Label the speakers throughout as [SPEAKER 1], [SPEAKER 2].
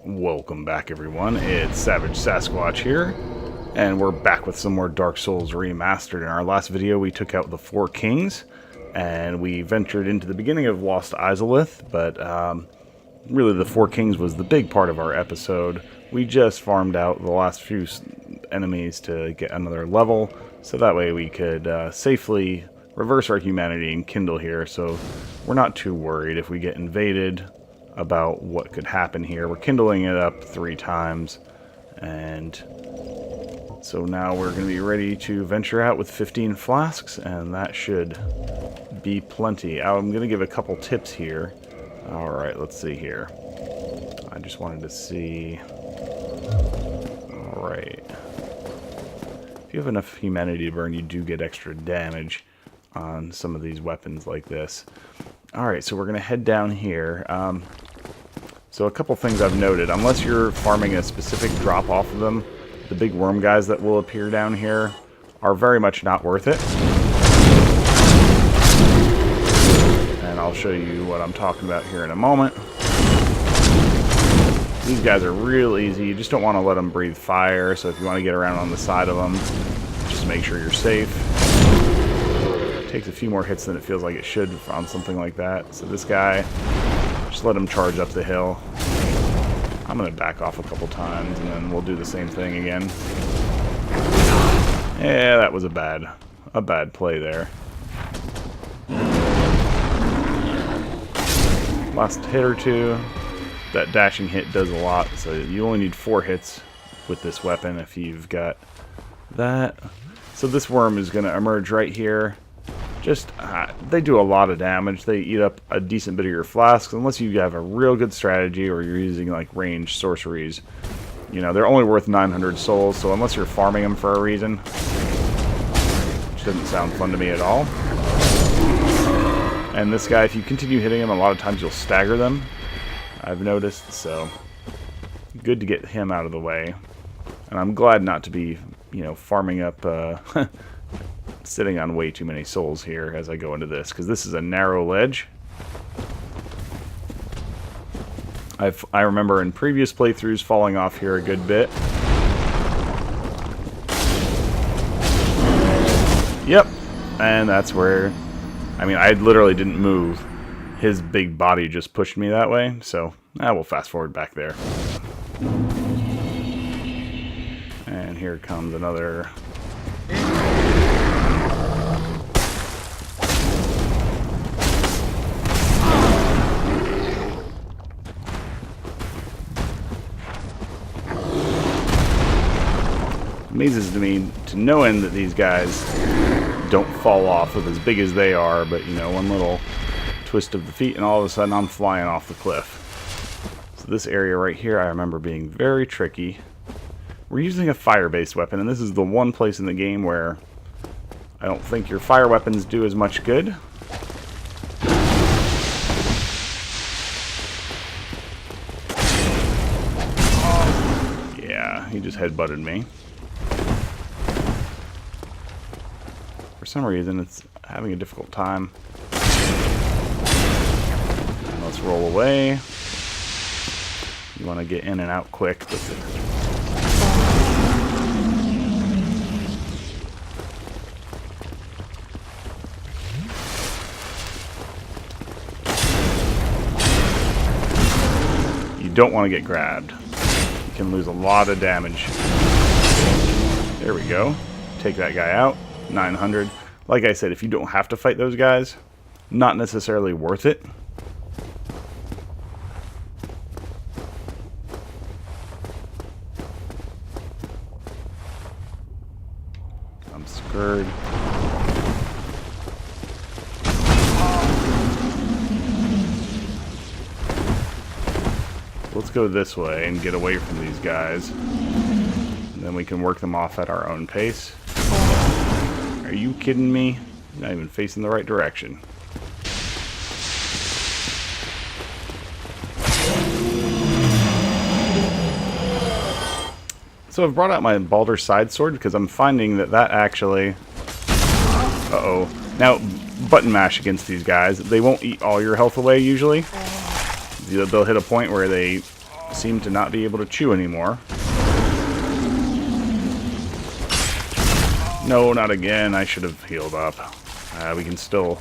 [SPEAKER 1] Welcome back, everyone. It's Savage Sasquatch here, and we're back with some more Dark Souls Remastered. In our last video, we took out the Four Kings, and we ventured into the beginning of Lost Izalith, but really the Four Kings was the big part of our episode. We just farmed out the last few enemies to get another level, so that way we could safely reverse our humanity and kindle here, so we're not too worried if we get invaded about what could happen here. We're kindling it up 3 times, and so now we're going to be ready to venture out with 15 flasks, and that should be plenty. I'm going to give a couple tips here. Alright, let's see here. I just wanted to see... Alright. If you have enough humanity to burn, you do get extra damage on some of these weapons like this. Alright, so we're going to head down here. So a couple things I've noted. Unless you're farming a specific drop off of them, the big worm guys that will appear down here are very much not worth it. And I'll show you what I'm talking about here in a moment. These guys are real easy. You just don't want to let them breathe fire, so if you want to get around on the side of them, just make sure you're safe. Takes a few more hits than it feels like it should on something like that. So this guy, just let him charge up the hill. I'm going to back off a couple times, and then we'll do the same thing again. Yeah, that was a bad play there. Last hit or two. That dashing hit does a lot, so you only need 4 hits with this weapon if you've got that. So this worm is going to emerge right here. Just, they do a lot of damage. They eat up a decent bit of your flasks, unless you have a real good strategy or you're using like ranged sorceries. You know, they're only worth 900 souls, so unless you're farming them for a reason, which doesn't sound fun to me at all. And this guy, if you continue hitting him, a lot of times you'll stagger them, I've noticed, so good to get him out of the way. And I'm glad not to be, you know, farming up, sitting on way too many souls here as I go into this, because this is a narrow ledge. I remember in previous playthroughs falling off here a good bit. Yep, and that's where, I mean, I literally didn't move. His big body just pushed me that way, so we'll fast forward back there. And here comes another... Amazes to me to no end that these guys don't fall off with as big as they are, but you know, one little twist of the feet and all of a sudden I'm flying off the cliff. So this area right here I remember being very tricky. We're using a fire-based weapon, and this is the one place in the game where I don't think your fire weapons do as much good. Yeah, he just headbutted me. For some reason, it's having a difficult time. And let's roll away. You want to get in and out quick with it. You don't want to get grabbed. You can lose a lot of damage. There we go. Take that guy out. 900. Like I said, if you don't have to fight those guys, not necessarily worth it. I'm screwed. Let's go this way and get away from these guys. And then we can work them off at our own pace. Are you kidding me? Not even facing the right direction. So I've brought out my Balder side sword because I'm finding that actually... Uh-oh. Now, button mash against these guys. They won't eat all your health away usually. They'll hit a point where they seem to not be able to chew anymore. No, not again. I should have healed up. We can still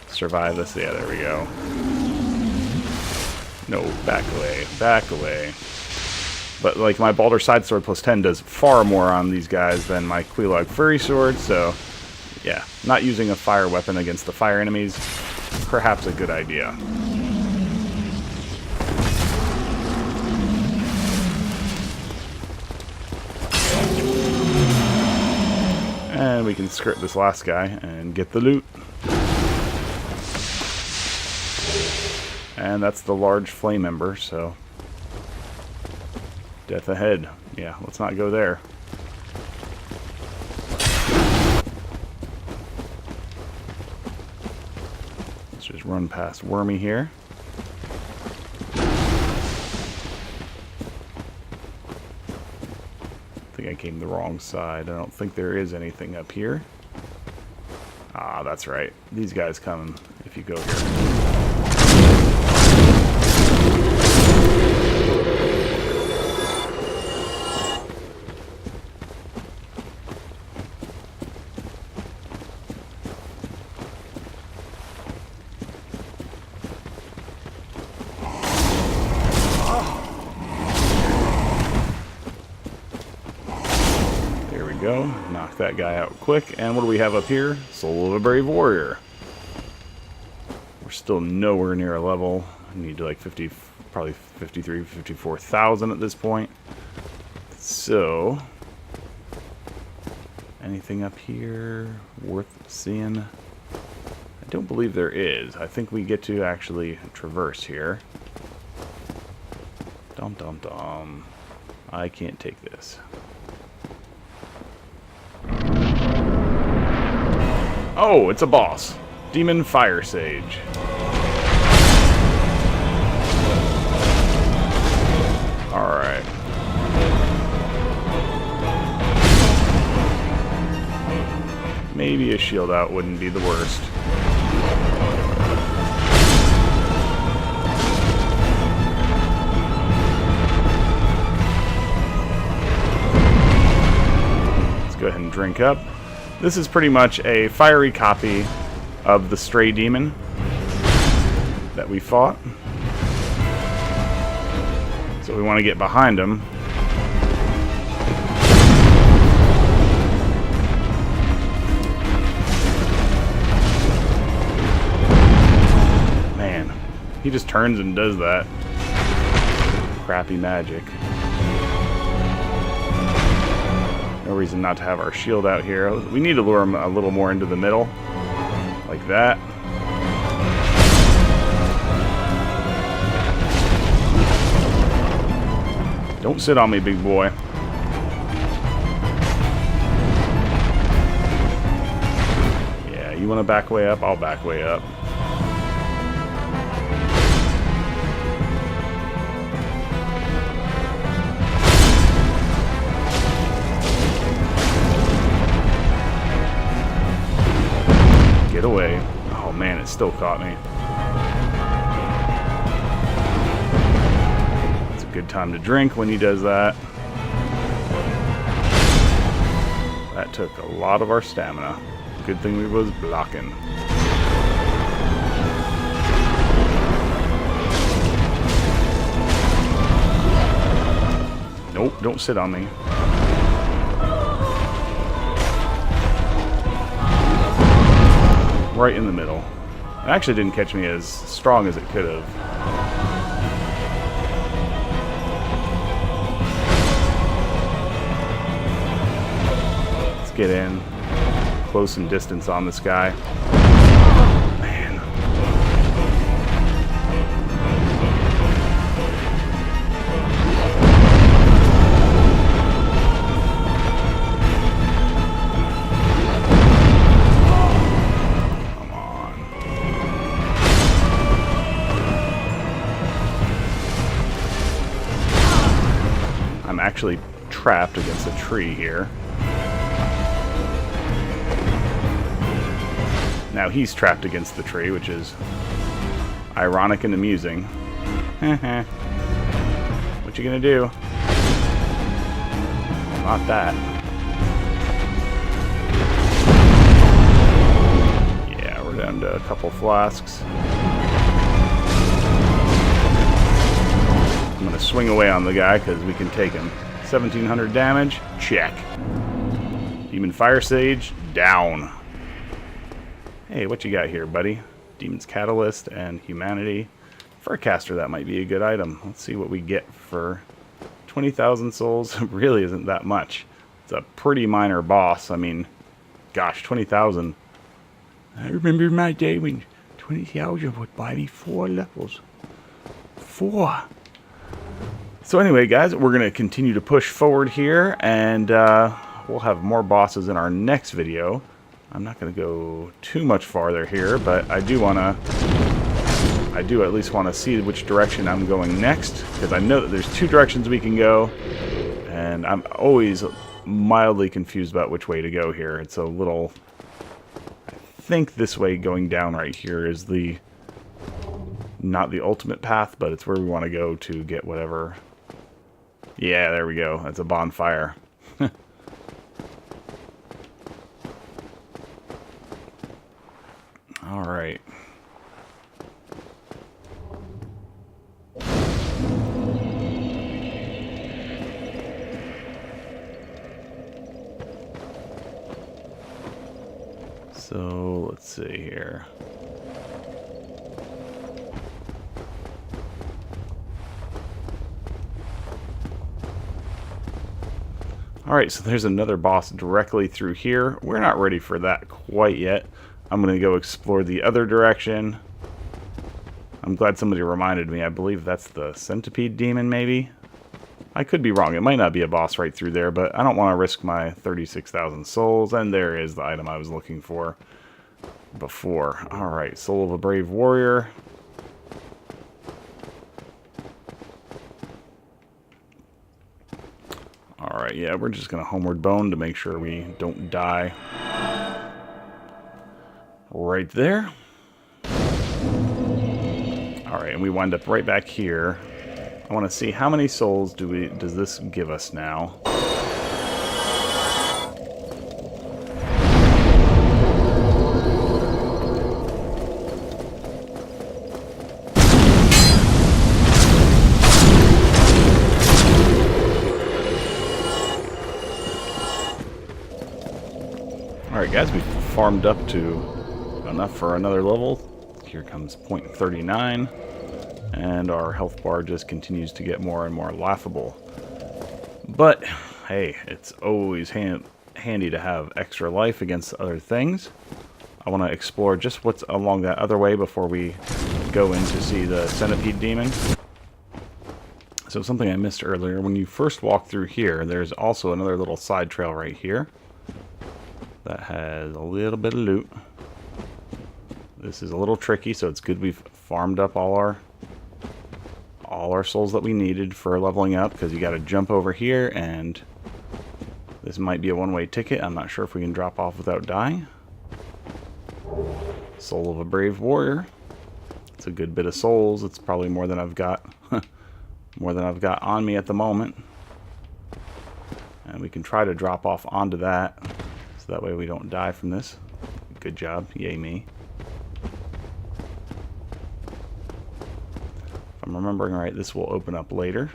[SPEAKER 1] survive this. Yeah, there we go. No, back away. Back away. But, like, my Balder Side Sword plus 10 does far more on these guys than my Quelaag Furry Sword, so, yeah. Not using a fire weapon against the fire enemies, perhaps a good idea. And we can skirt this last guy and get the loot. And that's the large flame ember, so... death ahead. Yeah, let's not go there. Let's just run past Wormy here. I think I came the wrong side. I don't think there is anything up here. Ah, that's right. These guys come if you go here. Go. Knock that guy out quick. And what do we have up here? Soul of a Brave Warrior. We're still nowhere near a level. I need to like 50, probably 53, 54,000 at this point. So, anything up here worth seeing? I don't believe there is. I think we get to actually traverse here. Dum dum dum. I can't take this. Oh, it's a boss. Demon Firesage. Alright. Maybe a shield out wouldn't be the worst. Let's go ahead and drink up. This is pretty much a fiery copy of the stray demon that we fought. So we want to get behind him. Man, he just turns and does that. Crappy magic. No reason not to have our shield out here. We need to lure him a little more into the middle. Like that. Don't sit on me, big boy. Yeah, you want to back way up? I'll back way up. Get away. Oh man, it still caught me. It's a good time to drink when he does that. That took a lot of our stamina. Good thing we was blocking. Nope, don't sit on me. Right in the middle. It actually didn't catch me as strong as it could have. Let's get in. Close and distance on this guy. Man. Actually trapped against a tree here. Now he's trapped against the tree, which is ironic and amusing. We What you gonna do? Not that. Yeah, we're down to a couple flasks. I'm gonna swing away on the guy because we can take him. 1700 damage. Check. Demon Firesage down. Hey, what you got here, buddy? Demon's Catalyst and Humanity. For a caster, that might be a good item. Let's see what we get for 20,000 souls. Really isn't that much. It's a pretty minor boss. I mean, gosh, 20,000. I remember my day when 20,000 would buy me 4 levels. 4. So anyway, guys, we're going to continue to push forward here, and we'll have more bosses in our next video. I'm not going to go too much farther here, but I do at least want to see which direction I'm going next, because I know that there's 2 directions we can go, and I'm always mildly confused about which way to go here. It's a little... I think this way going down right here is the... not the ultimate path, but it's where we want to go to get whatever... Yeah, there we go. That's a bonfire. All right. So, let's see here. Alright, so there's another boss directly through here. We're not ready for that quite yet. I'm going to go explore the other direction. I'm glad somebody reminded me. I believe that's the centipede demon, maybe? I could be wrong. It might not be a boss right through there, but I don't want to risk my 36,000 souls. And there is the item I was looking for before. Alright, Soul of a Brave Warrior. Alright, yeah, we're just going to Homeward Bone to make sure we don't die. Right there. Alright, and we wind up right back here. I want to see how many souls does this give us now. Alright guys, we've farmed up to enough for another level. Here comes point 39, and our health bar just continues to get more and more laughable. But hey, it's always handy to have extra life against other things. I want to explore just what's along that other way before we go in to see the centipede demon. So something I missed earlier, when you first walk through here, there's also another little side trail right here that has a little bit of loot. This is a little tricky, so it's good we've farmed up all our souls that we needed for leveling up, because you got to jump over here, and this might be a one-way ticket. I'm not sure if we can drop off without dying. Soul of a Brave Warrior. It's a good bit of souls. It's probably more than I've got more than I've got on me at the moment. And we can try to drop off onto that, so that way we don't die from this. Good job. Yay me. If I'm remembering right, this will open up later.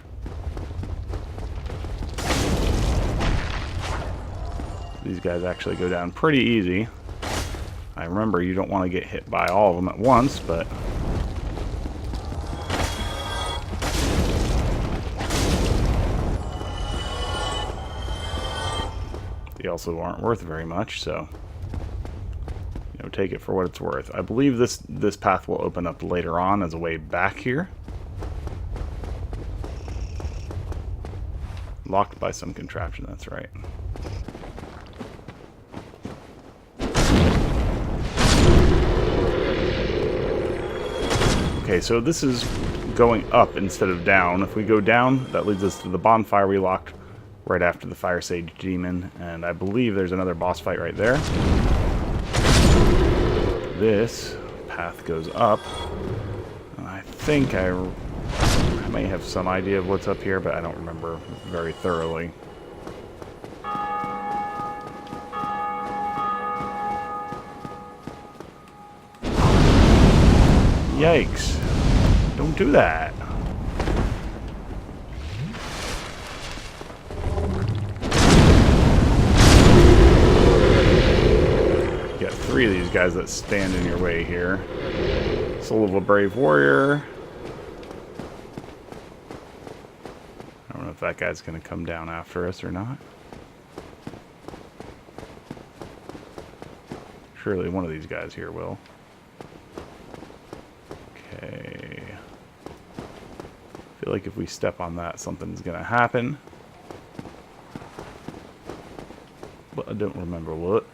[SPEAKER 1] These guys actually go down pretty easy. I remember you don't want to get hit by all of them at once, but they also aren't worth very much, so you know, take it for what it's worth. I believe this path will open up later on as a way back here. Locked by some contraption, that's right. Okay, so this is going up instead of down. If we go down, that leads us to the bonfire we locked right after the Firesage demon, and I believe there's another boss fight right there. This path goes up, and I think I I may have some idea of what's up here, but I don't remember very thoroughly. Yikes. Don't do that. You got 3 of these guys that stand in your way here. Soul of a Brave Warrior. I don't know if that guy's going to come down after us or not. Surely one of these guys here will. Okay. I feel like if we step on that, something's going to happen. But I don't remember what.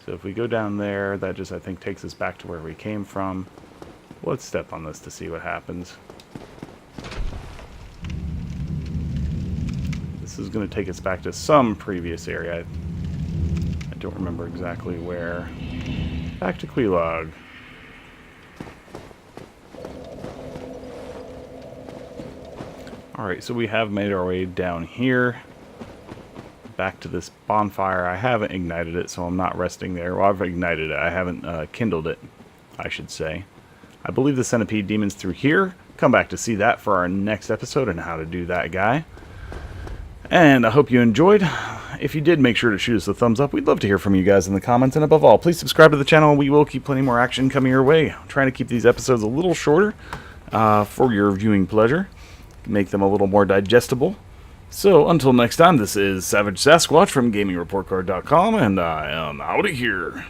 [SPEAKER 1] So if we go down there, that just, I think, takes us back to where we came from. Let's step on this to see what happens. This is going to take us back to some previous area. I don't remember exactly where. Back to Quelaag. Alright, so we have made our way down here. Back to this bonfire. I haven't ignited it, so I'm not resting there. Well, I've ignited it. I haven't kindled it, I should say. I believe the centipede demon's through here. Come back to see that for our next episode and how to do that guy. And I hope you enjoyed. If you did, make sure to shoot us a thumbs up. We'd love to hear from you guys in the comments. And above all, please subscribe to the channel. We will keep plenty more action coming your way. I'm trying to keep these episodes a little shorter for your viewing pleasure. Make them a little more digestible. So, until next time, this is Savage Sasquatch from GamingReportCard.com, and I am out of here.